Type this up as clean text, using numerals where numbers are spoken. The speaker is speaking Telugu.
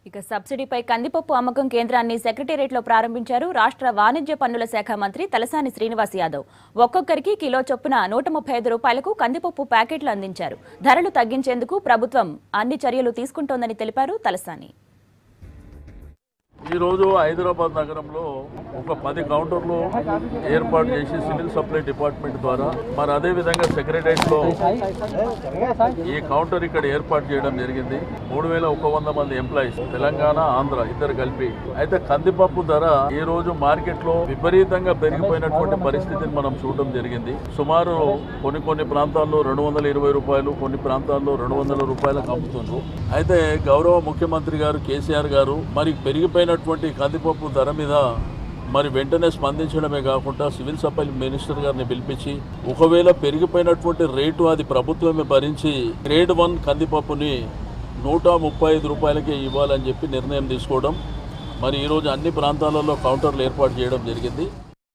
ఇక సబ్సిడీపై కందిపప్పు అమ్మకం కేంద్రాన్ని సెక్రటేరియట్లో ప్రారంభించారు రాష్ట్ర వాణిజ్య పన్నుల శాఖ మంత్రి తలసాని శ్రీనివాస్ యాదవ్. ఒక్కొక్కరికి కిలో చొప్పున 135 రూపాయలకు కందిపప్పు ప్యాకెట్లు అందించారు. ధరలు తగ్గించేందుకు ప్రభుత్వం అన్ని చర్యలు తీసుకుంటోందని తెలిపారు తలసాని. ఈరోజు హైదరాబాద్ నగరంలో ఒక 10 కౌంటర్లు ఏర్పాటు చేసి సివిల్ సప్లై డిపార్ట్మెంట్ ద్వారా మరి అదేవిధంగా సెక్రటరియట్లో ఈ కౌంటర్ ఇక్కడ ఏర్పాటు చేయడం జరిగింది. 3100 మంది ఎంప్లాయీస్ తెలంగాణ ఆంధ్ర ఇద్దరు కలిపి. అయితే కందిపప్పు ధర ఈ రోజు మార్కెట్లో విపరీతంగా పెరిగిపోయినటువంటి పరిస్థితిని మనం చూడడం జరిగింది. సుమారు కొన్ని ప్రాంతాల్లో 220 రూపాయలు, కొన్ని ప్రాంతాల్లో 200 రూపాయలకు అమ్ముతున్నారు. అయితే గౌరవ ముఖ్యమంత్రి గారు కేసీఆర్ గారు మరి పెరిగిపోయినటువంటి కందిపప్పు ధర మీద మరి వెంటనే స్పందించడమే కాకుండా సివిల్ సప్లై మినిస్టర్ గారిని పిలిపించి ఒకవేళ పెరిగిపోయినటువంటి రేటు అది ప్రభుత్వమే భరించి గ్రేడ్ 1 కందిపప్పుని 135 రూపాయలకే ఇవ్వాలని చెప్పి నిర్ణయం తీసుకోవడం మరి ఈరోజు అన్ని ప్రాంతాలలో కౌంటర్లు ఏర్పాటు చేయడం జరిగింది.